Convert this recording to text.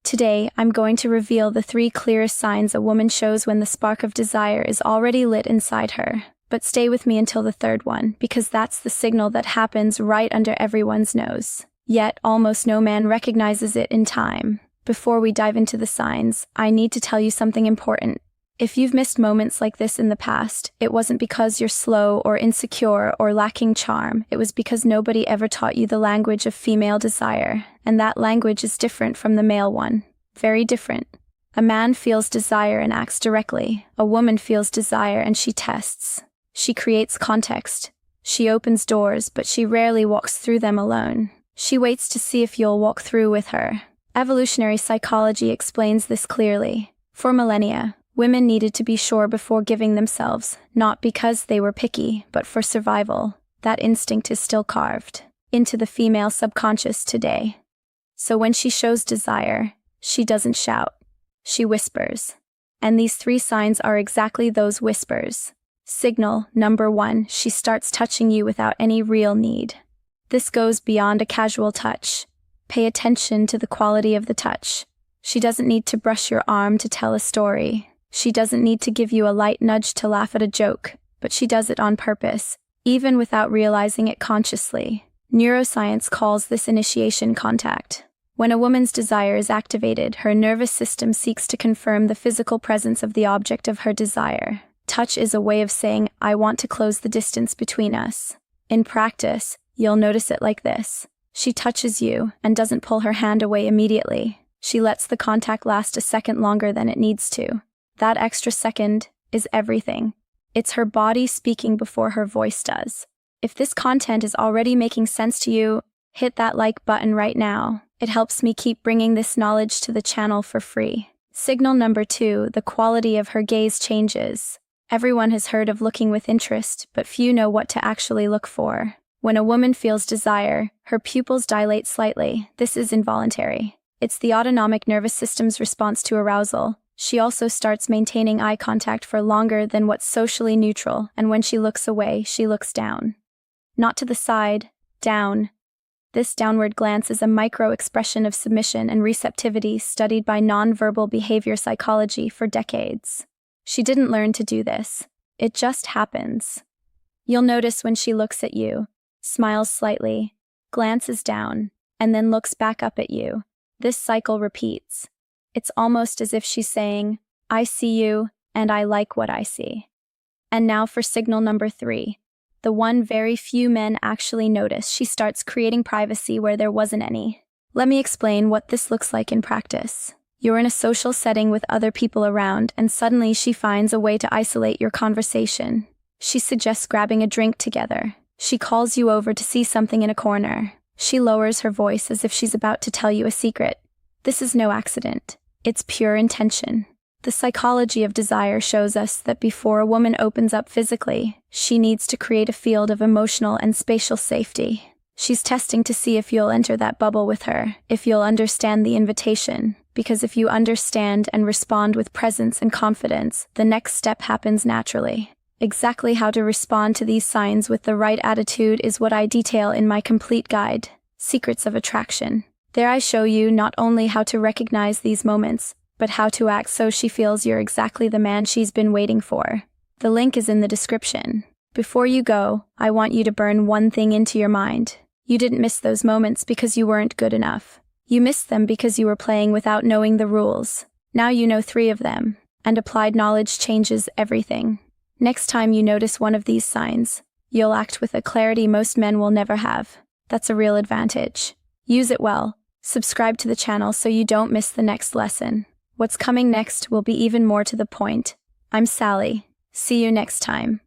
Today, I'm going to reveal the 3 clearest signs a woman shows when the spark of desire is already lit inside her. But stay with me until the 3rd one, because that's the signal that happens right under everyone's nose. Yet, almost no man recognizes it in time. Before we dive into the signs, I need to tell you something important. If you've missed moments like this in the past, it wasn't because you're slow or insecure or lacking charm. It was because nobody ever taught you the language of female desire, and that language is different from the male one. Very different. A man feels desire and acts directly. A woman feels desire and she tests. She creates context. She opens doors, but she rarely walks through them alone. She waits to see if you'll walk through with her. Evolutionary psychology explains this clearly. For millennia, women needed to be sure before giving themselves, not because they were picky, but for survival. That instinct is still carved into the female subconscious today. So when she shows desire, she doesn't shout. She whispers. And these 3 signs are exactly those whispers. Signal number 1, she starts touching you without any real need. This goes beyond a casual touch. Pay attention to the quality of the touch. She doesn't need to brush your arm to tell a story. She doesn't need to give you a light nudge to laugh at a joke, but she does it on purpose, even without realizing it consciously. Neuroscience calls this initiation contact. When a woman's desire is activated, her nervous system seeks to confirm the physical presence of the object of her desire. Touch is a way of saying, I want to close the distance between us. In practice, you'll notice it like this. She touches you and doesn't pull her hand away immediately. She lets the contact last a second longer than it needs to. That extra second is everything. It's her body speaking before her voice does. If this content is already making sense to you, hit that like button right now. It helps me keep bringing this knowledge to the channel for free. Signal number 2, the quality of her gaze changes. Everyone has heard of looking with interest, but few know what to actually look for. When a woman feels desire, her pupils dilate slightly. This is involuntary. It's the autonomic nervous system's response to arousal. She also starts maintaining eye contact for longer than what's socially neutral, and when she looks away, she looks down. Not to the side, down. This downward glance is a micro-expression of submission and receptivity studied by nonverbal behavior psychology for decades. She didn't learn to do this. It just happens. You'll notice when she looks at you, smiles slightly, glances down, and then looks back up at you. This cycle repeats. It's almost as if she's saying, I see you, and I like what I see. And now for signal number 3. The one very few men actually notice. She starts creating privacy where there wasn't any. Let me explain what this looks like in practice. You're in a social setting with other people around, and suddenly she finds a way to isolate your conversation. She suggests grabbing a drink together. She calls you over to see something in a corner. She lowers her voice as if she's about to tell you a secret. This is no accident. It's pure intention. The psychology of desire shows us that before a woman opens up physically, she needs to create a field of emotional and spatial safety. She's testing to see if you'll enter that bubble with her, if you'll understand the invitation. Because if you understand and respond with presence and confidence, the next step happens naturally. Exactly how to respond to these signs with the right attitude is what I detail in my complete guide, Secrets of Attraction. There I show you not only how to recognize these moments, but how to act so she feels you're exactly the man she's been waiting for. The link is in the description. Before you go, I want you to burn one thing into your mind. You didn't miss those moments because you weren't good enough. You missed them because you were playing without knowing the rules. Now you know 3 of them, and applied knowledge changes everything. Next time you notice one of these signs, you'll act with a clarity most men will never have. That's a real advantage. Use it well. Subscribe to the channel so you don't miss the next lesson. What's coming next will be even more to the point. I'm Sally. See you next time.